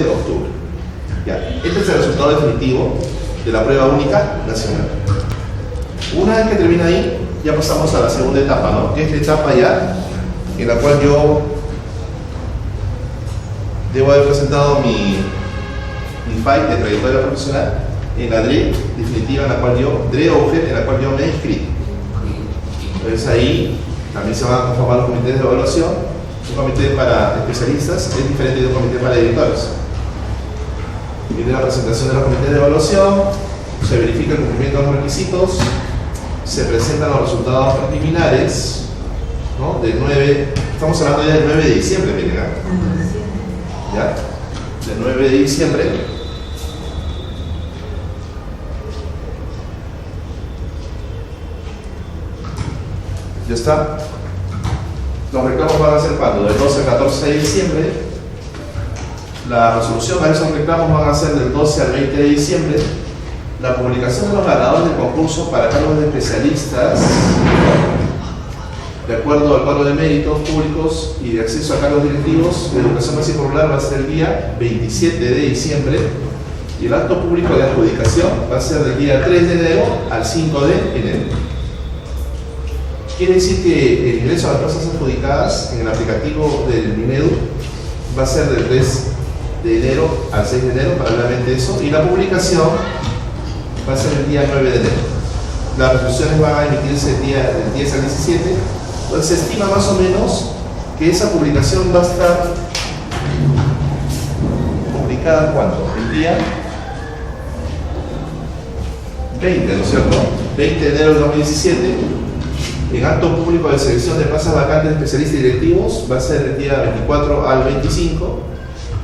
de octubre. Ya, este es el resultado definitivo de la prueba única nacional. Una vez que termina ahí, ya pasamos a la segunda etapa, ¿no? Que es la etapa ya en la cual yo debo haber presentado mi file de trayectoria profesional en la DRE definitiva, en la cual yo, DRE o UGEL, en la cual yo me he inscrito. Entonces ahí también se van a conformar los comités de evaluación. Un comité para especialistas es diferente de un comité para directores. Viene la presentación de los comités de evaluación, se verifica el cumplimiento de los requisitos, se presentan los resultados preliminares, ¿no? Del 9, estamos hablando ya del 9 de diciembre, miren, ¿ya? Del 9 de diciembre. Ya está. Los reclamos van a ser cuando, del 12 al 14 de diciembre. La resolución a esos reclamos van a ser del 12 al 20 de diciembre. La publicación de los ganadores del concurso para cargos de especialistas, de acuerdo al cuadro de méritos públicos y de acceso a cargos directivos de educación básica popular, va a ser el día 27 de diciembre. Y el acto público de adjudicación va a ser del día 3 de enero al 5 de enero. Quiere decir que el ingreso a las plazas adjudicadas en el aplicativo del Minedu va a ser del 3 de enero al 6 de enero, paralelamente eso, y la publicación va a ser el día 9 de enero. Las resoluciones van a emitirse del 10 al 17, entonces se estima más o menos que esa publicación va a estar publicada ¿cuándo? El día 20, ¿no es cierto? 20 de enero del 2017. En acto público de selección de plazas vacantes de especialistas y directivos va a ser el día 24 al 25.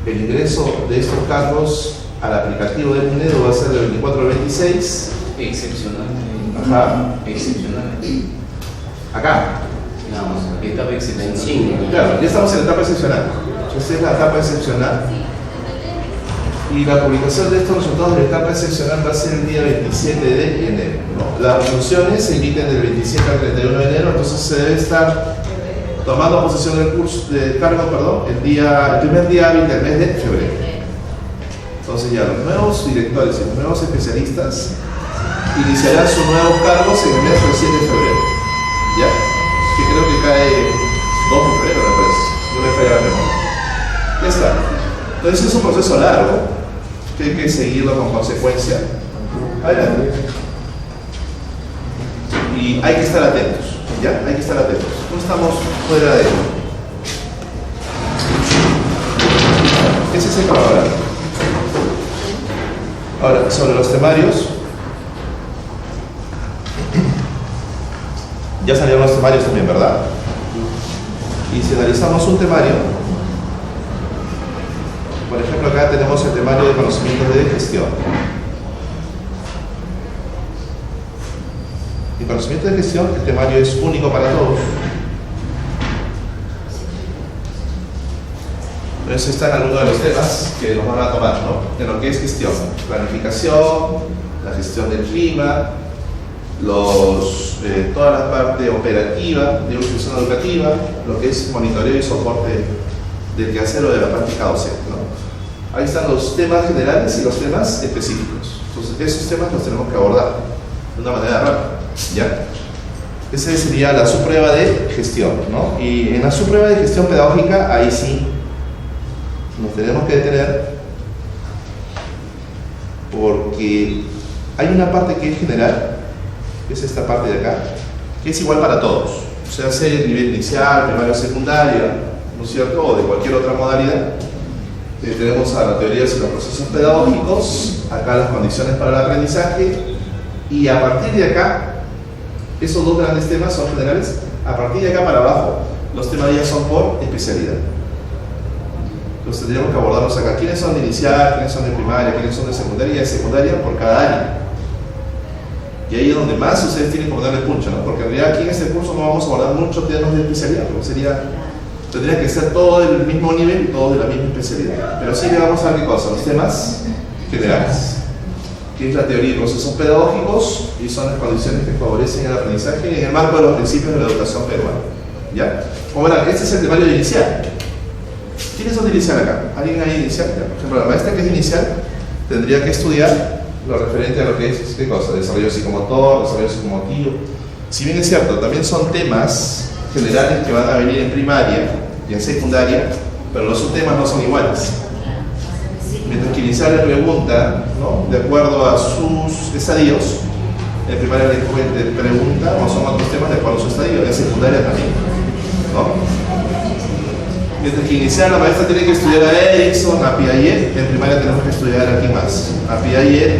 El ingreso de estos cargos al aplicativo del Minedu va a ser del 24 al 26. Excepcionalmente. Ajá. Excepcionalmente. Acá. No, etapa excepcional. Claro, ya estamos en la etapa excepcional. Esta es la etapa excepcional. Y la publicación de estos resultados de la etapa excepcional va a ser el día 27 de enero, ¿no? Las resoluciones se emiten del 27 al 31 de enero, entonces se debe estar tomando posesión del curso de cargo, el primer día hábil del mes de febrero. Entonces ya los nuevos directores y los nuevos especialistas iniciarán sus nuevos cargos en el mes recién de febrero. ¿Ya? Que creo que cae 2 de febrero, me parece. No me falla la memoria. Ya está. Entonces es un proceso largo que hay que seguirlo con consecuencia. Adelante. Y hay que estar atentos. ¿Ya? Hay que estar atentos. No estamos fuera de ello. Ese es el panorama. Ahora, sobre los temarios. Ya salieron los temarios también, ¿verdad? Y si analizamos un temario, por ejemplo, acá tenemos el temario de conocimientos de gestión. El conocimiento de gestión, el temario es único para todos. Entonces están algunos de los temas que nos van a tomar, ¿no? En lo que es gestión, planificación, la gestión del clima, toda la parte operativa de institución educativa, lo que es monitoreo y soporte del quehacer o de la práctica docente, ¿no? Ahí están los temas generales y los temas específicos. Entonces esos temas los tenemos que abordar de una manera rápida, ¿ya? Esa sería la subprueba de gestión, ¿no? Y en la subprueba de gestión pedagógica, ahí sí nos tenemos que detener porque hay una parte que es general, que es esta parte de acá, que es igual para todos, o sea, sea el nivel inicial, primaria o secundaria, ¿no es cierto?, o de cualquier otra modalidad. Tenemos a la teoría de los procesos pedagógicos, acá las condiciones para el aprendizaje, y a partir de acá, esos dos grandes temas son generales. A partir de acá para abajo, los temas ya son por especialidad. Entonces tendríamos que abordarlos acá. ¿Quiénes son de inicial? ¿Quiénes son de primaria? ¿Quiénes son de secundaria? Y de secundaria por cada año. Y ahí es donde más ustedes tienen que ponerle puncho, ¿no? Porque en realidad aquí en este curso no vamos a abordar muchos temas de especialidad, porque tendría que ser todo del mismo nivel y todos de la misma especialidad. Pero sí le vamos a dar qué cosa, los temas generales, que es la teoría de procesos pedagógicos y son las condiciones que favorecen el aprendizaje en el marco de los principios de la educación peruana. ¿Ya? Como verán, este es el temario inicial. ¿Quién es donde inicial acá? ¿Alguien ahí inicial? Ya, por ejemplo, la maestra que es inicial tendría que estudiar lo referente a lo que es, ¿qué cosa? Desarrollo psicomotor, desarrollo psicomotivo. Si bien es cierto, también son temas generales que van a venir en primaria y en secundaria, pero los subtemas no son iguales. Mientras que inicial le pregunta, ¿no?, de acuerdo a sus estadios, en primaria le pregunta, o son otros temas de acuerdo a su estadio, en secundaria también, ¿no? Mientras que inicial la maestra tiene que estudiar a Erickson, a Piaget, en primaria tenemos que estudiar a quién más, a Piaget,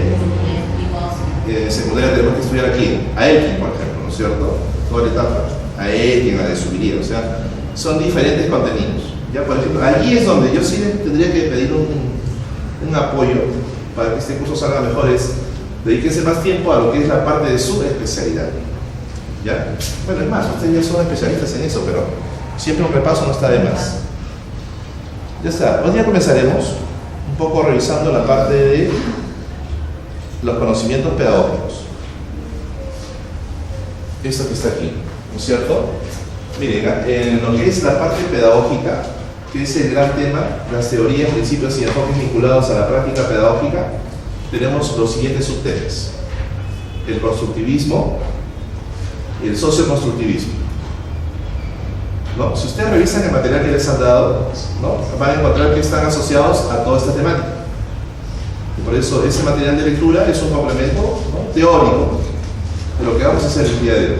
en secundaria tenemos que estudiar a quién, a Elkin, por ejemplo, ¿no es cierto? Toda la etapa, a Elkin, a de Subiría, o sea, son diferentes contenidos. Ya, por ejemplo, allí es donde yo sí tendría que pedir un apoyo para que este curso salga mejor, es dedíquense más tiempo a lo que es la parte de su especialidad. ¿Ya? Bueno, es más, ustedes ya son especialistas en eso, pero siempre un repaso no está de más. Ya está, hoy día comenzaremos un poco revisando la parte de los conocimientos pedagógicos. Esto que está aquí, ¿no es cierto? Miren, en lo que es la parte pedagógica, que es el gran tema, las teorías, principios y enfoques vinculados a la práctica pedagógica, tenemos los siguientes subtemas: el constructivismo y el socioconstructivismo. ¿No? Si ustedes revisan el material que les han dado, ¿no?, van a encontrar que están asociados a toda esta temática. Y por eso ese material de lectura es un complemento, ¿no?, teórico de lo que vamos a hacer el día de hoy.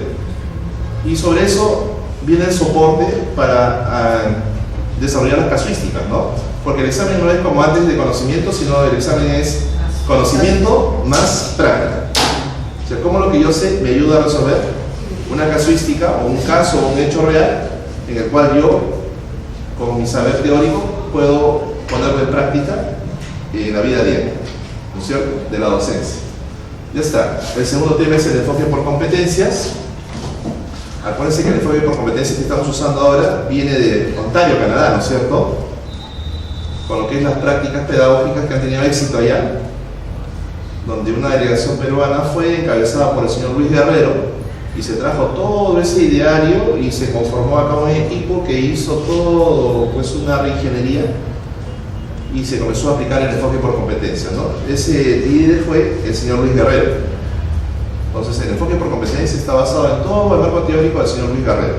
Y sobre eso viene el soporte para desarrollar las casuísticas, ¿no? Porque el examen no es como antes de conocimiento, sino el examen es conocimiento más práctica. O sea, cómo lo que yo sé me ayuda a resolver una casuística o un caso o un hecho real en el cual yo, con mi saber teórico, puedo ponerlo en práctica en la vida diaria, ¿no es cierto?, de la docencia. Ya está. El segundo tema es el enfoque por competencias. Acuérdense que el enfoque por competencias que estamos usando ahora viene de Ontario, Canadá, ¿no es cierto?, con lo que es las prácticas pedagógicas que han tenido éxito allá, donde una delegación peruana fue encabezada por el señor Luis Guerrero y se trajo todo ese ideario y se conformó acá un equipo que hizo todo, pues, una reingeniería y se comenzó a aplicar el enfoque por competencia, ¿no? Ese líder fue el señor Luis Guerrero. Entonces, el enfoque por competencia está basado en todo el marco teórico del señor Luis Guerrero.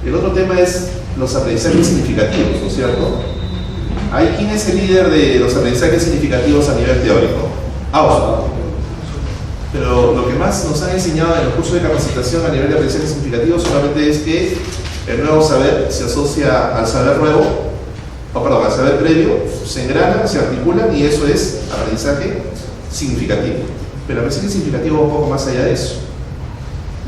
El otro tema es los aprendizajes significativos, ¿no es cierto? ¿Quién es el líder de los aprendizajes significativos a nivel teórico? Ausubel. Pero lo que más nos han enseñado en los cursos de capacitación a nivel de aprendizaje significativo solamente es que el nuevo saber se asocia al saber nuevo, al saber previo, se engranan, se articulan, y eso es aprendizaje significativo. Pero el aprendizaje significativo va un poco más allá de eso.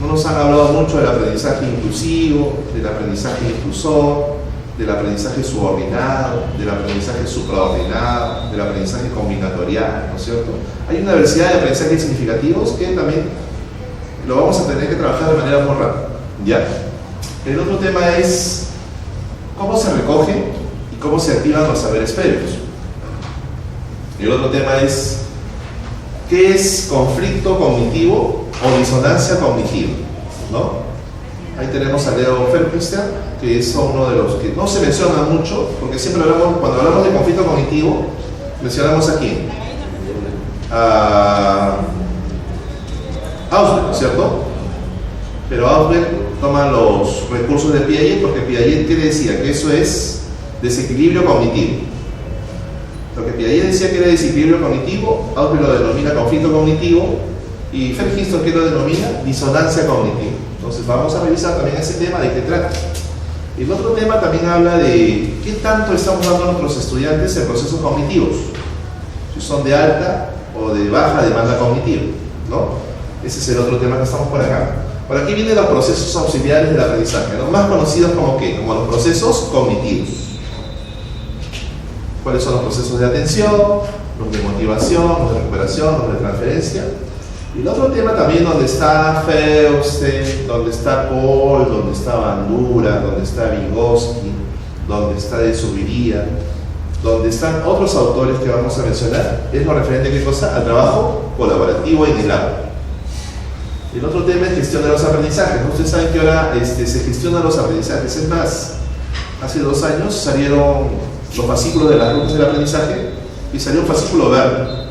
No nos han hablado mucho del aprendizaje inclusivo, del aprendizaje inclusor, del aprendizaje subordinado, del aprendizaje supraordinado, del aprendizaje combinatorial, ¿no es cierto? Hay una diversidad de aprendizajes significativos que también lo vamos a tener que trabajar de manera muy rápida, ¿ya? El otro tema es cómo se recogen y cómo se activan los saberes previos. Y el otro tema es qué es conflicto cognitivo o disonancia cognitiva, ¿no? Ahí tenemos a Leo Feldmeister, que es uno de los que no se menciona mucho, porque siempre hablamos, cuando hablamos de conflicto cognitivo, mencionamos a quién, a Ausubel, ¿cierto? Pero Ausubel toma los recursos de Piaget, porque Piaget, ¿qué decía? Que eso es desequilibrio cognitivo. Lo que Piaget decía que era desequilibrio cognitivo, Ausubel lo denomina conflicto cognitivo, y Feldmeister, ¿qué lo denomina? Disonancia cognitiva. Entonces vamos a revisar también ese tema, de qué trata. El otro tema también habla de qué tanto estamos dando a nuestros estudiantes en procesos cognitivos, si son de alta o de baja demanda cognitiva, ¿no? Ese es el otro tema que estamos por acá. Por aquí vienen los procesos auxiliares del aprendizaje, ¿no?, más conocidos como ¿qué? Como los procesos cognitivos. ¿Cuáles son los procesos de atención, los de motivación, los de recuperación, los de transferencia? Y el otro tema también, donde está Feuste, donde está Paul, donde está Bandura, donde está Vygotsky, donde está de Subiría, donde están otros autores que vamos a mencionar, es lo referente a ¿qué cosa? Al trabajo colaborativo en el aula. El otro tema es gestión de los aprendizajes. Ustedes saben que ahora se gestionan los aprendizajes. Es más, hace 2 años salieron los fascículos de las rutas del aprendizaje y salió un fascículo verde.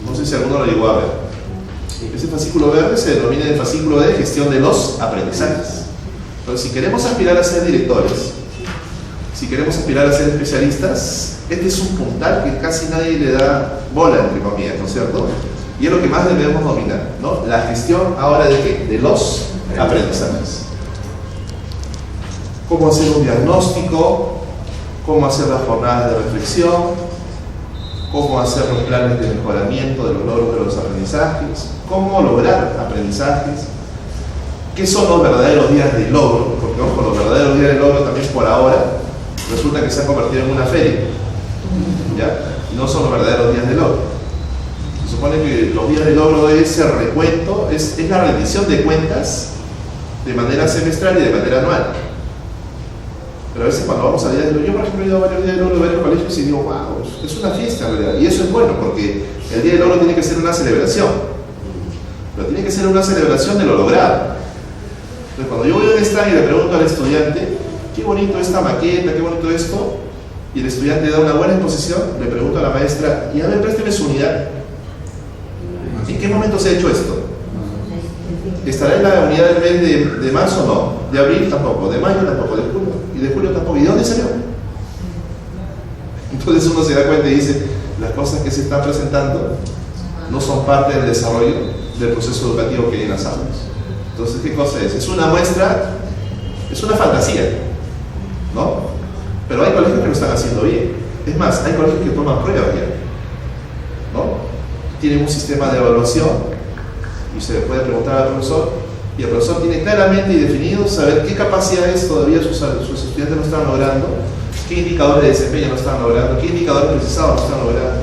No sé si alguno lo llegó a ver. Ese fascículo verde se denomina el fascículo de gestión de los aprendizajes. Entonces, si queremos aspirar a ser directores, si queremos aspirar a ser especialistas, este es un puntal que casi nadie le da bola, entre comillas, ¿no es cierto? Y es lo que más debemos dominar, ¿no? La gestión ahora de ¿qué? De los aprendizajes. Cómo hacer un diagnóstico, cómo hacer las jornadas de reflexión, cómo hacer los planes de mejoramiento de los logros de los aprendizajes, cómo lograr aprendizajes, qué son los verdaderos días de logro, porque ojo, los verdaderos días de logro también por ahora resulta que se han convertido en una feria, ¿ya? Y no son los verdaderos días de logro. Se supone que los días de logro es el recuento, es la rendición de cuentas de manera semestral y de manera anual. Pero a veces cuando vamos a días de logro, yo por ejemplo he ido a varios días de logro de varios colegios y digo, wow, es una fiesta en realidad. Y eso es bueno porque el día de logro tiene que ser una celebración. Pero tiene que ser una celebración de lo logrado. Entonces cuando yo voy a un stand y le pregunto al estudiante, qué bonito esta maqueta, qué bonito esto, y el estudiante da una buena exposición, le pregunto a la maestra, y a ver, présteme su unidad. ¿En qué momento se ha hecho esto? ¿Estará en la unidad del mes de marzo o no? ¿De abril tampoco? ¿De mayo tampoco? ¿De junio? ¿Y de julio tampoco? ¿Y de dónde salió? Entonces uno se da cuenta y dice, las cosas que se están presentando no son parte del desarrollo del proceso educativo que hay en las aulas. Entonces, ¿qué cosa es? Es una muestra, es una fantasía, ¿no? Pero hay colegios que lo están haciendo bien. Es más, hay colegios que toman pruebas ya, ¿no? Tienen un sistema de evaluación y se le puede preguntar al profesor y el profesor tiene claramente y definido saber qué capacidades todavía sus estudiantes no están logrando, qué indicadores de desempeño no están logrando, qué indicadores precisados no están logrando,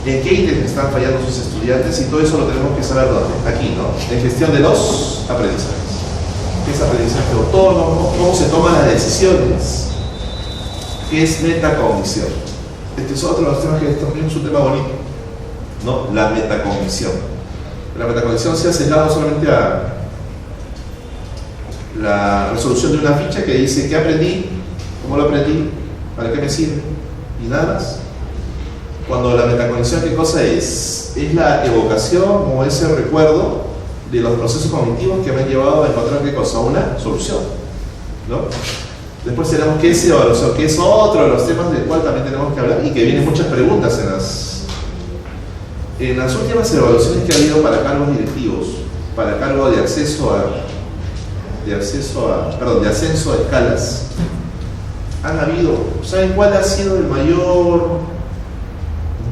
en qué ítems están fallando sus estudiantes, y todo eso lo tenemos que saber ¿dónde? Aquí, ¿no? En gestión de los aprendizajes. ¿Qué es aprendizaje autónomo? ¿Cómo se toman las decisiones? ¿Qué es metacognición? Este es otro de los temas que también es un tema bonito, ¿no? La metacognición. La metacognición se hace lado solamente a la resolución de una ficha que dice qué aprendí, cómo lo aprendí, para qué me sirve, y nada más. Cuando la metacognición, ¿qué cosa es? Es la evocación o ese recuerdo de los procesos cognitivos que me han llevado a encontrar ¿qué cosa? Una solución, ¿no? Después tenemos qué es evaluación, que es otro de los temas del cual también tenemos que hablar y que vienen muchas preguntas en las últimas evaluaciones que ha habido para cargos directivos, para cargo de ascenso a escalas. Han habido, ¿saben cuál ha sido el mayor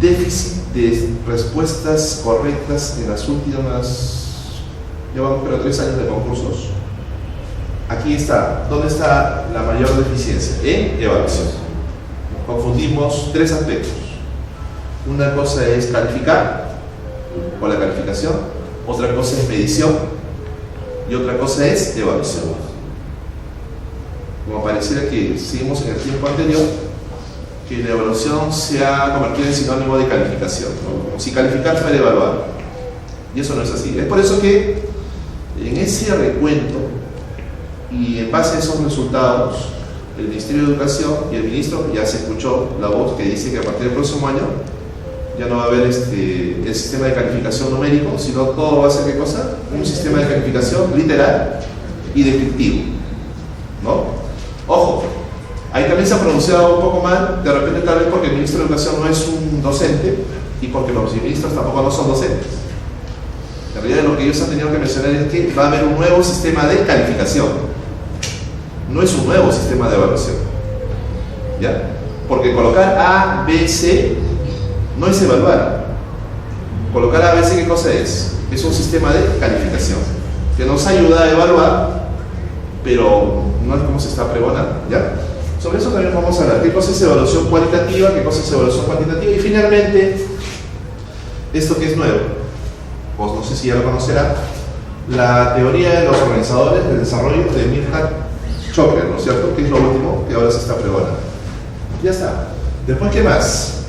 déficit de respuestas correctas en las últimas, llevamos creo 3 años de concursos? Aquí está, ¿dónde está la mayor deficiencia? En evaluación. Confundimos 3 aspectos. Una cosa es calificar, o la calificación, otra cosa es medición, y otra cosa es evaluación. Como pareciera que seguimos en el tiempo anterior, que la evaluación se ha convertido en sinónimo de calificación, ¿no? Como si calificar fuera evaluar. Y eso no es así. Es por eso que en ese recuento y en base a esos resultados, el Ministerio de Educación y el ministro, ya se escuchó la voz que dice que a partir del próximo año ya no va a haber el sistema de calificación numérico, sino todo va a ser ¿qué cosa? Un sistema de calificación literal y descriptivo, ¿no? Ojo, ahí también se ha pronunciado un poco mal, de repente tal vez porque el ministro de Educación no es un docente y porque los ministros tampoco no son docentes. En realidad lo que ellos han tenido que mencionar es que va a haber un nuevo sistema de calificación, no es un nuevo sistema de evaluación, ¿ya? Porque colocar A, B, C no es evaluar. Colocar A, B, C, ¿qué cosa es? Es un sistema de calificación que nos ayuda a evaluar, pero no es como se está pregonando, ¿ya? Sobre eso también vamos a hablar. ¿Qué cosa es evaluación cualitativa? ¿Qué cosa es evaluación cuantitativa? Y finalmente, esto que es nuevo, pues no sé si ya lo conocerán, la teoría de los organizadores del desarrollo de Mirta Schocker, ¿no es cierto? Que es lo último que ahora se está pregonando. Ya está. Después, ¿qué más?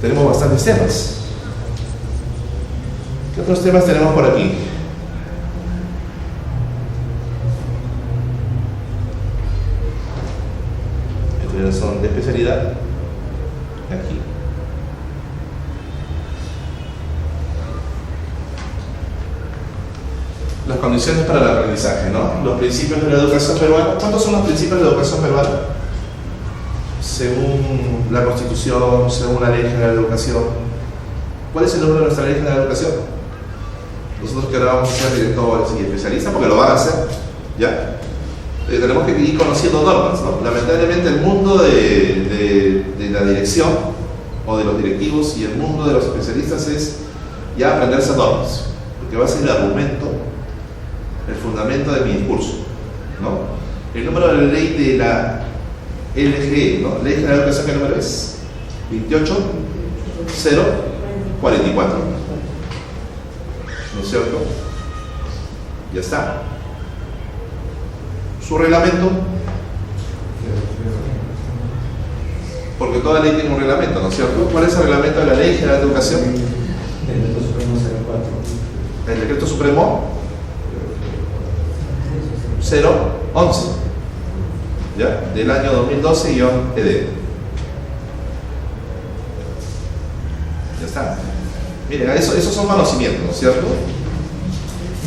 Tenemos bastantes temas. ¿Qué otros temas tenemos por aquí? pero son de especialidad aquí. Las condiciones para el aprendizaje, ¿no? Los principios de la educación peruana. ¿Cuántos son los principios de la educación peruana? Según la Constitución, según la Ley General de Educación. ¿Cuál es el nombre de nuestra Ley General de Educación? Nosotros que ahora vamos a ser directores y especialistas, porque lo van a hacer, ¿ya? Tenemos que ir conociendo normas, ¿no? Lamentablemente el mundo de la dirección o de los directivos y el mundo de los especialistas es ya aprenderse normas, porque va a ser el argumento, el fundamento de mi discurso, ¿no? El número de la ley de la LG, ¿no? Ley General de Educación, ¿qué número es? 28044, ¿no es cierto? Ya está. Su reglamento, porque toda ley tiene un reglamento, ¿no es cierto? ¿Cuál es el reglamento de la Ley General de Educación? Decreto Supremo 04. El Decreto Supremo 011, ¿ya? Del año 2012-ED. Ya está. Miren, esos son conocimientos, ¿no es cierto?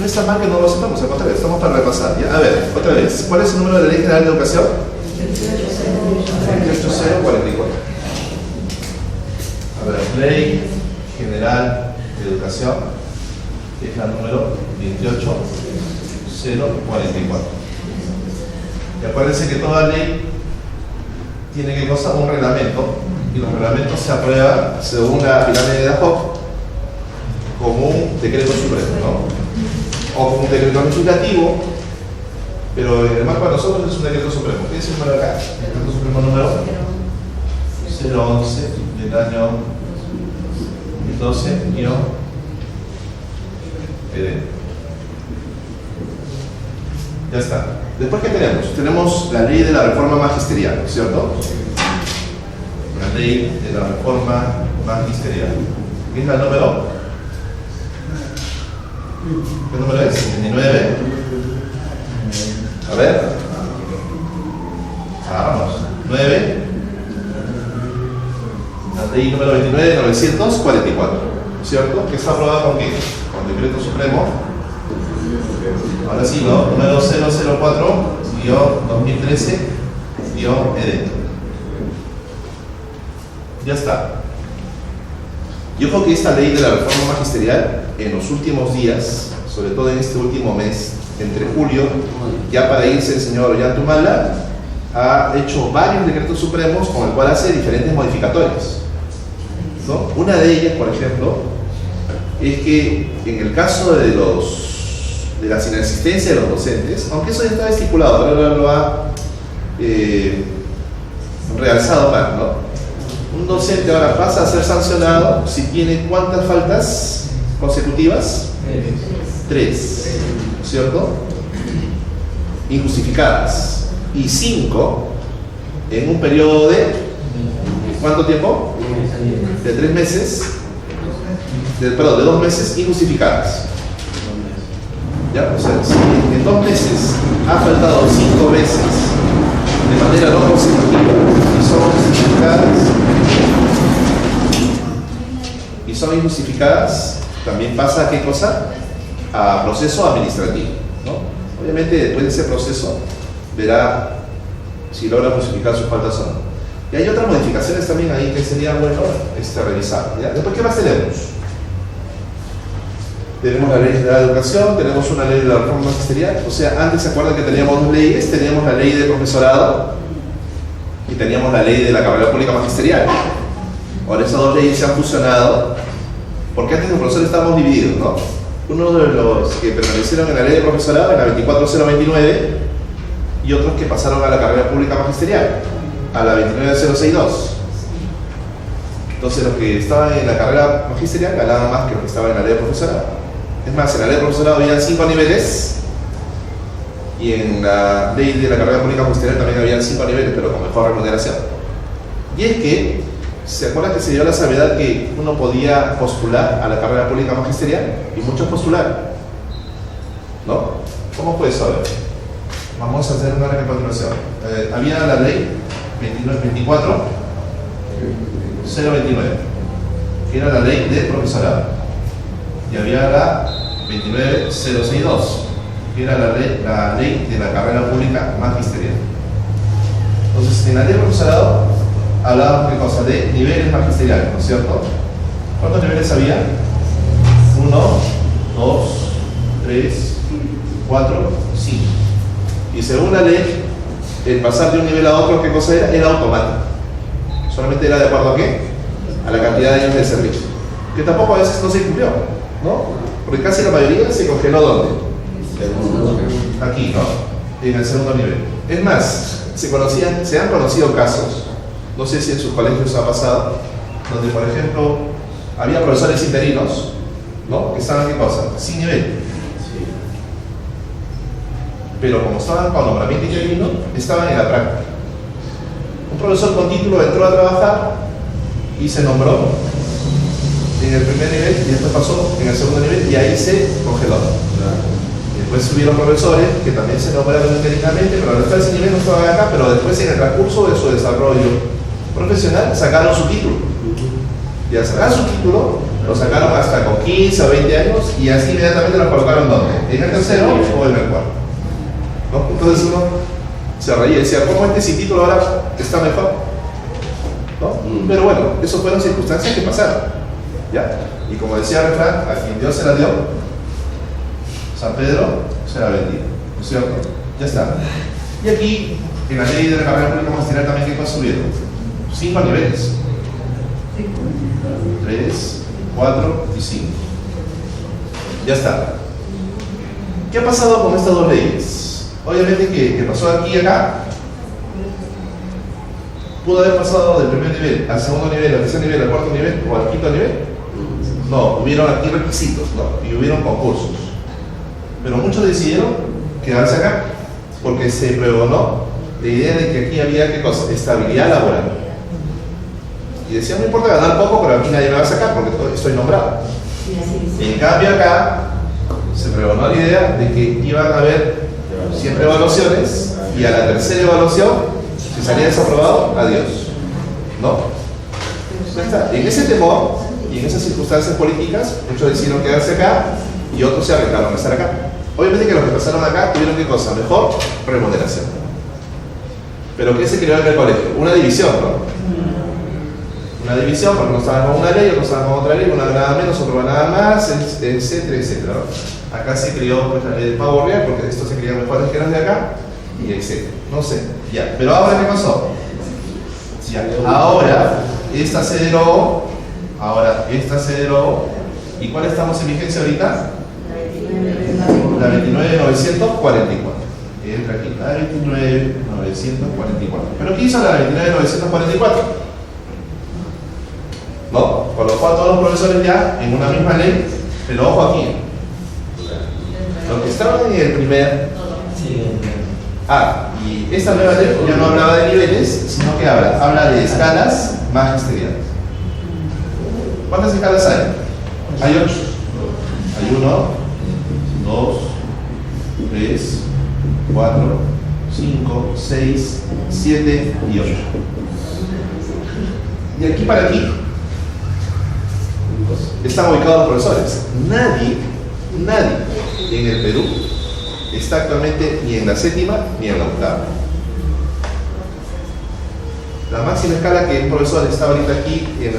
No está mal que no lo sepamos, al contrario, estamos para repasar. ¿Ya? A ver, otra vez, ¿cuál es el número de la Ley General de Educación? 28044. A ver, Ley General de Educación, es la número 28044. Y acuérdense que toda ley tiene que cosa un reglamento, y los reglamentos se aprueban según la pirámide de Hoff como un decreto supremo, ¿no? O como un decreto legislativo, pero el marco para nosotros es un decreto supremo. ¿Qué es el número acá? El decreto supremo número 011 del año 2012-ED. Ya está. Después, ¿qué tenemos? Tenemos la ley de la reforma magisterial, ¿cierto? La ley de la reforma magisterial. ¿Qué es la número? ¿Qué número es? 29. A ver. Vamos. 9. La ley número 29 de 944. ¿Cierto? Que está aprobada con qué? Con decreto supremo. Ahora sí, ¿no? Número 004-2013-ED. Ya está. Yo creo que esta ley de la reforma magisterial, en los últimos días, sobre todo en este último mes, entre julio, ya para irse el señor Ollantumala, ha hecho varios decretos supremos con el cual hace diferentes modificatorias, ¿no? Una de ellas, por ejemplo, es que en el caso de la inexistencia de los docentes, aunque eso ya estaba estipulado, ahora lo ha realzado más, ¿no? Un docente ahora pasa a ser sancionado si tiene ¿cuántas faltas consecutivas? 3, ¿cierto? Injustificadas. Y 5 en un periodo de ¿cuánto tiempo? De 3 meses, de 2 meses injustificadas. ¿Ya? O sea, si en 2 meses ha faltado 5 veces de manera no consecutiva y son injustificadas, también pasa a qué cosa? A proceso administrativo, ¿no? Obviamente después de ese proceso verá si logra justificar sus faltas o no. Y hay otras modificaciones también ahí que sería bueno revisar, ¿ya? Después, ¿qué más tenemos? Tenemos la Ley General de Educación, tenemos una ley de la reforma magisterial. O sea, antes se acuerdan que teníamos 2 leyes, teníamos la ley de profesorado y teníamos la ley de la carrera pública magisterial. Ahora esas 2 leyes se han fusionado, porque antes los profesores estábamos divididos, ¿no? Uno de los que permanecieron en la ley de profesorado, en la 24029, y otros que pasaron a la carrera pública magisterial, a la 29062. Entonces los que estaban en la carrera magisterial ganaban más que los que estaban en la ley de profesorado. Es más, en la ley de profesorado había 5 niveles, y en la ley de la carrera pública magisterial también había 5 niveles, pero con mejor remuneración. Y es que, ¿se acuerdan que se dio la salvedad que uno podía postular a la carrera pública magisterial? Y muchos postularon, ¿no? ¿Cómo fue eso? A ver, vamos a hacer una recapitulación. Había la ley 24 029, que era la ley de profesorado, y había la 29062, que era la ley de la carrera pública magisterial. Entonces, en la ley de profesorado hablábamos de cosas de niveles magisteriales, ¿no es cierto? ¿Cuántos niveles había? 1, 2, 3, 4, 5. Y según la ley, el pasar de un nivel a otro, ¿qué cosa era? Era automático. Solamente era de acuerdo a qué? A la cantidad de años de servicio. Que tampoco a veces no se cumplió, ¿no? Porque casi la mayoría se congeló ¿dónde? Aquí, ¿no? En el segundo nivel. Es más, se han conocido casos, no sé si en sus colegios ha pasado, donde por ejemplo había profesores interinos, ¿no? Que estaban, ¿qué cosa? Sin nivel. Pero como estaban con nombramiento interino, estaban en la práctica. Un profesor con título entró a trabajar y se nombró en el primer nivel y después pasó en el segundo nivel y ahí se congeló. Y después hubieron profesores que también se nombraron interinamente, pero al estar ese nivel no estaban acá, pero después en el transcurso de su desarrollo profesional sacaron su título. Y al sacar su título, lo sacaron hasta con 15 o 20 años y así inmediatamente lo colocaron ¿dónde? ¿En el tercero o en el cuarto? ¿No? Entonces uno se reía y decía, ¿cómo este sin título ahora está mejor? ¿No? Pero bueno, eso fueron circunstancias que pasaron, ¿ya? Y como decía el refrán, a quien Dios se la dio, San Pedro se la bendiga, ¿no es cierto? Ya está. Y aquí, en la ley de la carrera pública magisterial también, ¿qué cosas subieron? 5 niveles. 3, 4 y 5. Ya está. ¿Qué ha pasado con estas dos leyes? Obviamente que pasó aquí y acá, pudo haber pasado del primer nivel al segundo nivel, al tercer nivel, al cuarto nivel o al quinto nivel. No, hubieron aquí requisitos, ¿no? Y hubieron concursos. Pero muchos decidieron quedarse acá porque se pregonó la idea de que aquí había, ¿qué cosa? Estabilidad laboral. Y decían, no importa ganar poco, pero aquí nadie me va a sacar porque estoy nombrado. En cambio acá se pregonó la idea de que iban a haber siempre evaluaciones y a la tercera evaluación, si salía desaprobado, adiós, ¿no? En ese temor y en esas circunstancias políticas, muchos decidieron quedarse acá y otros se arriesgaron a estar acá. Obviamente que los que pasaron acá tuvieron ¿qué cosa? Mejor remuneración. Pero ¿qué se creó en el colegio? Una división, ¿no? Una división porque no estaban con una ley, otros estaban con otra ley, una ganaba menos, otro ganaba más, etcétera, etcétera. Acá se creó pues, la ley del pavo real porque estos se creían mejores que los de acá, y etcétera. No sé, ya. Pero ahora, ¿qué pasó? Ya. Ahora, esta se derogó. ¿Y cuál estamos en vigencia ahorita? La 29944. Entra aquí, la 29944. ¿Pero qué hizo la 29944? ¿No? Colocó a todos los profesores ya en una misma ley, pero ojo aquí. Los que estaban en el primer. Y esta nueva ley ya no hablaba de niveles, sino que habla de escalas magisteriales. ¿Cuántas escalas hay? Hay 8. Hay 1, 2, 3, 4, 5, 6, 7 y 8. Y aquí para aquí están ubicados los profesores. Nadie en el Perú está actualmente ni en la séptima ni en la octava. La máxima escala que un profesor está ahorita aquí en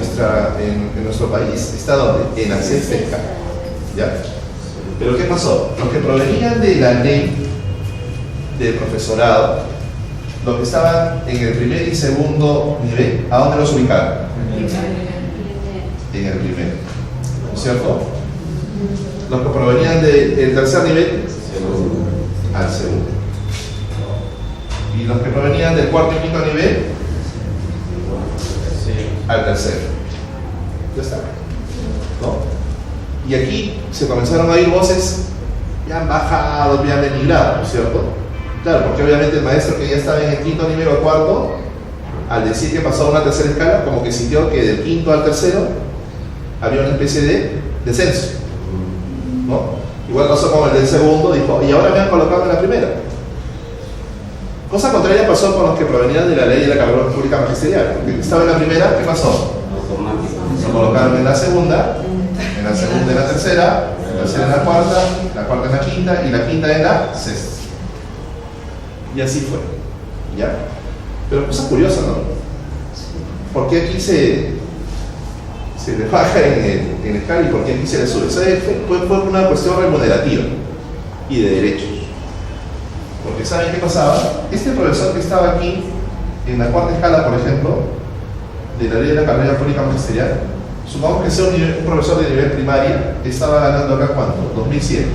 nuestro país está ¿dónde? En la sexta escala. ¿Ya? Pero ¿qué pasó? Los que provenían de la ley de profesorado, los que estaban en el primer y segundo nivel, ¿a dónde los ubicaron? En el primero, ¿no es cierto? Los que provenían del tercer nivel, al segundo. Y los que provenían del cuarto y quinto nivel, al tercero. Ya está, ¿no? Y aquí se comenzaron a oír voces, ya han bajado, ya han denigrado, ¿no es cierto? Claro, porque obviamente el maestro que ya estaba en el quinto nivel o cuarto, al decir que pasó a una tercera escala, como que sintió que del quinto al tercero había una especie de descenso, ¿no? Igual pasó con el del segundo, dijo, y ahora me han colocado en la primera. Cosa contraria pasó con los que provenían de la ley de la carrera pública magisterial. Porque estaba en la primera, ¿qué pasó? Automático. Se colocaron en la segunda en la tercera en la cuarta en la quinta y la quinta en la sexta. Y así fue. ¿Ya? Pero cosa curiosa, ¿no? ¿Por qué aquí se le baja en el escala y por qué aquí se le sube? Fue una cuestión remunerativa y de derechos. Porque ¿saben qué pasaba? Este profesor que estaba aquí en la cuarta escala, por ejemplo, de la ley de la carrera pública magisterial, supongamos que sea un profesor de nivel primaria, estaba ganando acá ¿cuánto? 2100.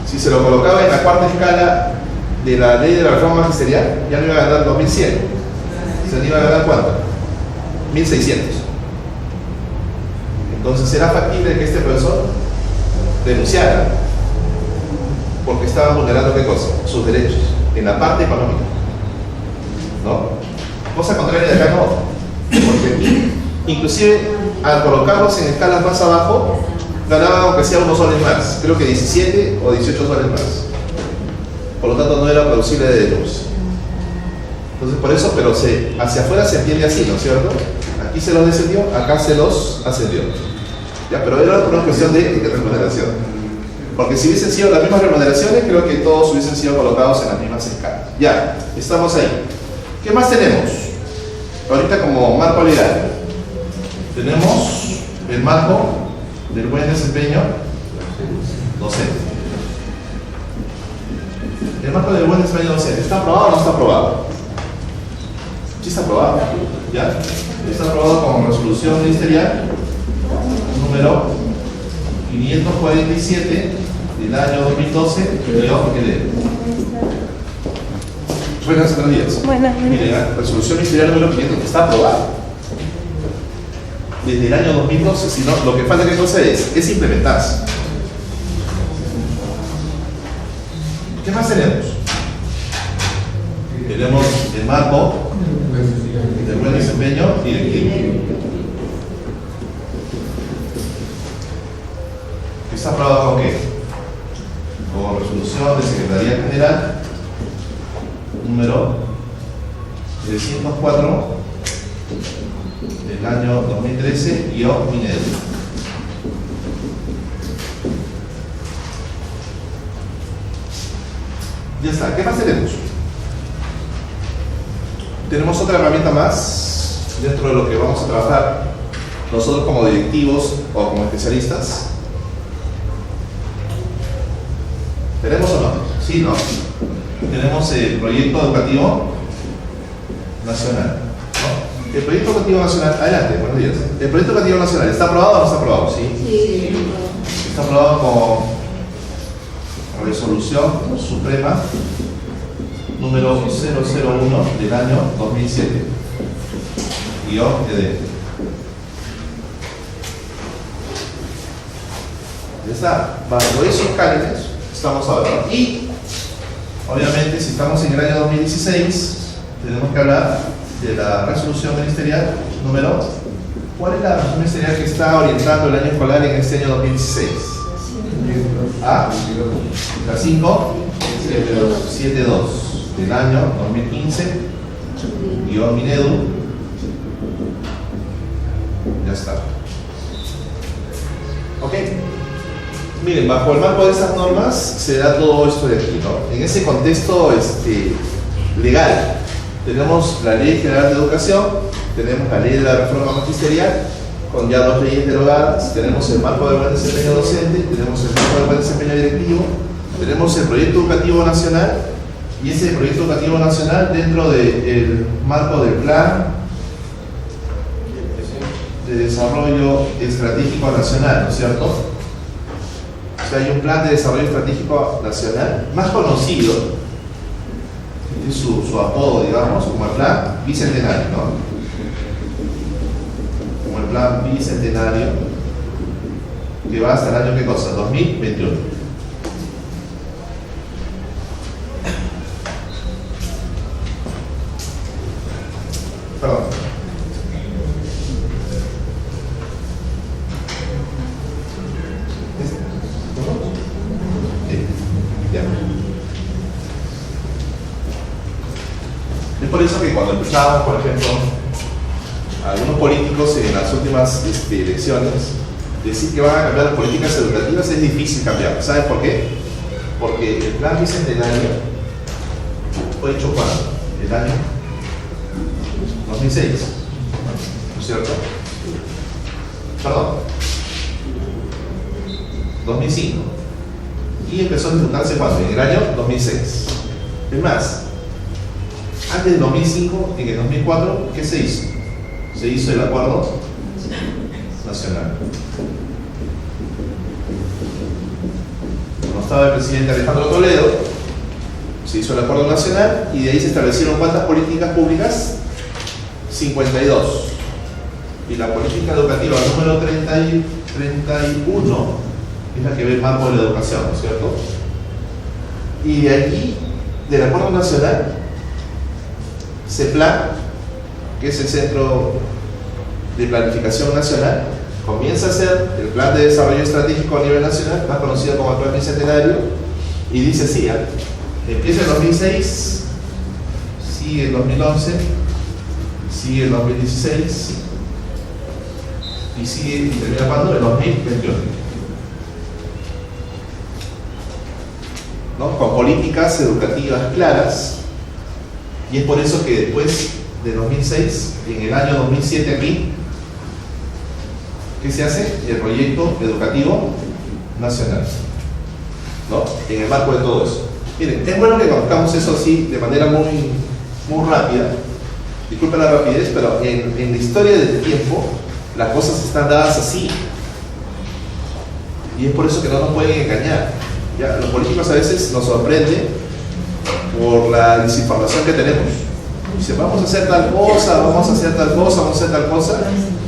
Si se lo colocaba en la cuarta escala de la ley de la reforma magisterial, ya no iba a ganar 2100. Se iba a ganar ¿cuánto? 1600. Entonces era factible que este profesor denunciara porque estaba vulnerando ¿qué cosa? Sus derechos en la parte económica, ¿no? Cosa contraria de acá no, porque aquí inclusive al colocarlos en escalas más abajo ganaban aunque sea unos soles más, creo que 17 o 18 soles más, por lo tanto no era producible de denuncia. Entonces por eso, pero hacia afuera se entiende así, ¿no es cierto? Aquí se los descendió, acá se los ascendió. Ya, pero era por una cuestión de remuneración. Porque si hubiesen sido las mismas remuneraciones, creo que todos hubiesen sido colocados en las mismas escalas. Ya, estamos ahí. ¿Qué más tenemos? Ahorita como marco legal. Tenemos el marco del buen desempeño docente. El marco del buen desempeño docente, ¿está aprobado o no está aprobado? Sí está aprobado, ¿ya? Está aprobado con resolución ministerial número 547 del año 2012. Buenos días. Miren, la resolución ministerial número 500 está aprobada desde el año 2012, si no, lo que falta que cosa es implementarse. ¿Qué más tenemos? Tenemos el marco del buen desempeño directivo. ¿Está aprobado con qué? Con resolución de Secretaría General número 304 del año 2013 Minedu. Ya está. ¿Qué más tenemos? Tenemos otra herramienta más dentro de lo que vamos a trabajar nosotros como directivos o como especialistas. ¿Tenemos o no? Sí, ¿no? Tenemos el proyecto educativo nacional, ¿no? El proyecto educativo nacional, adelante, buenos días. El proyecto educativo nacional, ¿está aprobado o no está aprobado? Sí. Sí. Está aprobado con resolución suprema número 001 del año 2007 _ED. Ya está, bajo esos cánones estamos ahora. Y obviamente si estamos en el año 2016 tenemos que hablar de la resolución ministerial número. ¿Cuál es la resolución ministerial que está orientando el año escolar en este año 2016? ¿Ah? La 572 del año 2015 Minedu. Ya está. Ok. Miren, bajo el marco de estas normas se da todo esto de aquí, ¿no? En ese contexto legal, tenemos la Ley General de Educación, tenemos la Ley de la Reforma Magisterial, con ya dos leyes derogadas, tenemos el marco del buen desempeño docente, tenemos el marco del buen desempeño directivo, tenemos el proyecto educativo nacional, y ese proyecto educativo nacional dentro del marco del plan de desarrollo estratégico nacional, ¿no es cierto? O sea, hay un plan de desarrollo estratégico nacional más conocido, tiene su apodo, digamos, como el plan bicentenario, ¿no? Como el plan bicentenario que va hasta el año, ¿qué cosa? 2021. Perdón. Ya. por eso que cuando escuchábamos, por ejemplo, a algunos políticos en las últimas elecciones decir que van a cambiar las políticas educativas, es difícil cambiar. ¿Saben por qué? Porque el plan bicentenario fue hecho cuando? El año 2006, ¿no es cierto? Perdón, 2005. Y empezó a ejecutarse cuando? En el año 2006. Es más, antes del 2005, en el 2004, ¿qué se hizo? Se hizo el Acuerdo Nacional. Cuando estaba el presidente Alejandro Toledo, se hizo el Acuerdo Nacional y de ahí se establecieron ¿cuántas políticas públicas? 52. Y la política educativa número 31 es la que ve el marco de la educación, ¿no es cierto? Y de aquí, del Acuerdo Nacional, CEPLAN, que es el Centro de Planificación Nacional, comienza a ser el Plan de Desarrollo Estratégico a nivel nacional, más conocido como el Plan Bicentenario, y dice así, empieza en 2006, sigue en 2011, sigue en 2016, y sigue y termina cuando? En 2021. ¿No? Con políticas educativas claras, y es por eso que después de 2006, en el año 2007 aquí, ¿qué se hace? El proyecto educativo nacional, ¿no? En el marco de todo eso. Miren, es bueno que conozcamos eso así de manera muy rápida. Disculpen la rapidez, pero en la historia del tiempo las cosas están dadas así. Y es por eso que no nos pueden engañar. ¿Ya? Los políticos a veces nos sorprenden por la desinformación que tenemos. Dicen, vamos a hacer tal cosa, vamos a hacer tal cosa, vamos a hacer tal cosa,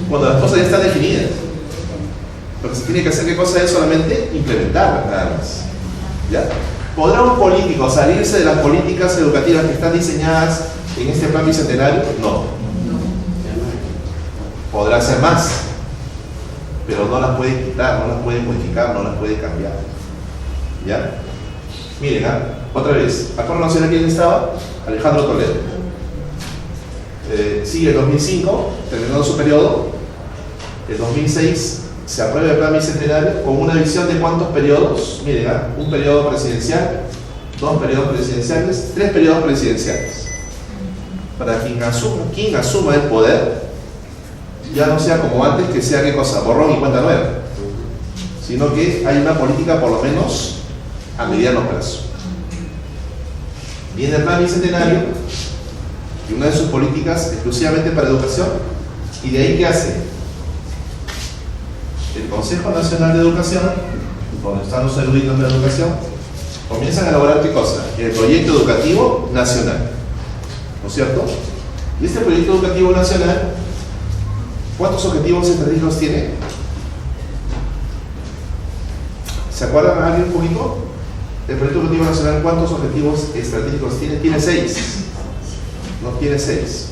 cuando las cosas ya están definidas. Lo que se tiene que hacer, ¿qué cosa es? Solamente implementarlas, nada más. ¿Ya? ¿Podrá un político salirse de las políticas educativas que están diseñadas en este plan bicentenario? No. Podrá hacer más, pero no las puede quitar, no las puede modificar, no las puede cambiar. ¿Ya? Miren, otra vez, Acuerdo Nacional, ¿quién estaba? Alejandro Toledo. Sigue el 2005, terminó su periodo. El 2006 se aprueba el plan bicentenario con una visión de ¿cuántos periodos? Miren, un periodo presidencial, 2 periodos presidenciales, 3 periodos presidenciales. Para quien asuma el poder, ya no sea como antes, que sea ¿qué cosa? Borrón y cuenta nueva, sino que hay una política por lo menos a mediano plazo. Viene el plan bicentenario y una de sus políticas exclusivamente para educación, y de ahí ¿qué hace? El Consejo Nacional de Educación, donde están los eruditos de educación, comienzan a elaborar ¿qué cosa? El proyecto educativo nacional, ¿no es cierto? Y este proyecto educativo nacional, ¿cuántos objetivos estratégicos tiene? ¿Se acuerdan a alguien un poquito? El proyecto educativo nacional, ¿cuántos objetivos estratégicos tiene? Tiene 6. No, tiene 6.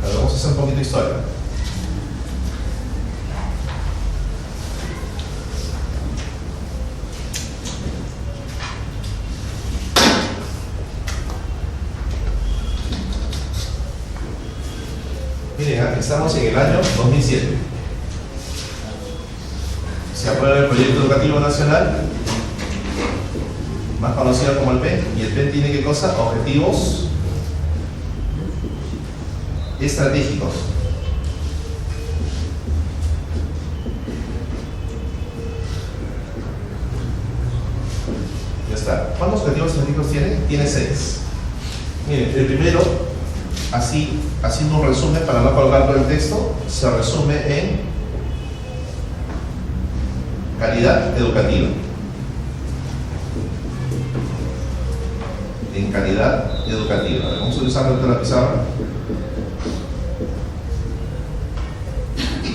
Ahora vamos a hacer un poquito de historia. Miren, estamos en el año 2007. Se aprueba el proyecto educativo nacional, más conocido como el PEN, y el PEN tiene ¿qué cosa? Objetivos estratégicos. Ya está. ¿Cuántos objetivos estratégicos tiene? Tiene 6. Miren, el primero, así, haciendo un resumen para no colgar todo el texto, se resume en calidad educativa. En calidad educativa. A ver, vamos a usar la pizarra.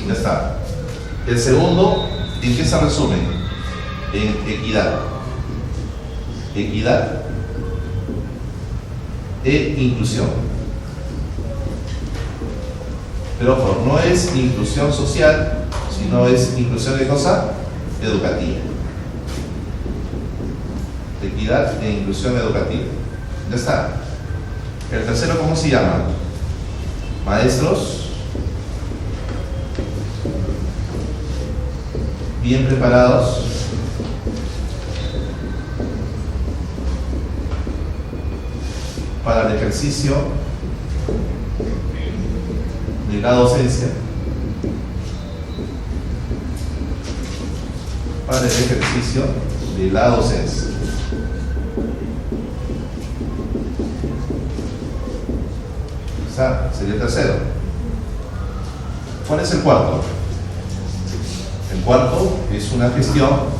Ya está. El segundo, ¿en qué se resume? En equidad. Equidad e inclusión. Pero ojo, no es inclusión social, sino es inclusión de cosa educativa. equidad e inclusión educativa. Ya está. El tercero, ¿cómo se llama? Maestros bien preparados para el ejercicio de la docencia, para el ejercicio de la docencia. Sería el tercero. ¿Cuál es el cuarto? El cuarto es una gestión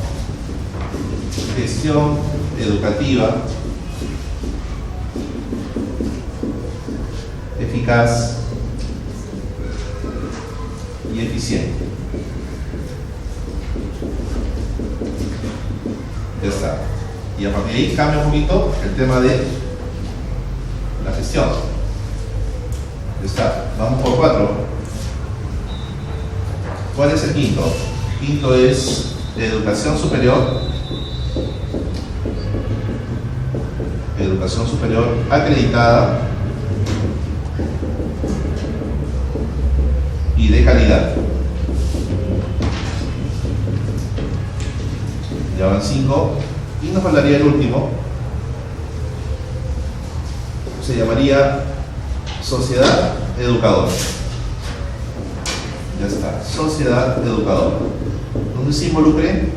educativa eficaz y eficiente. Ya está. Y a partir de ahí cambia un poquito el tema de la gestión. Ya está. Vamos por 4. ¿Cuál es el quinto? El quinto es educación superior. Educación superior acreditada y de calidad. Ya van 5. Y nos faltaría el último. Se llamaría sociedad educadora. Ya está. Sociedad educadora. Donde se involucren,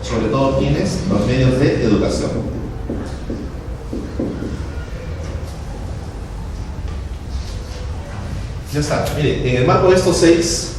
sobre todo, quienes, los medios de educación. Ya está. Mire, en el marco de estos 6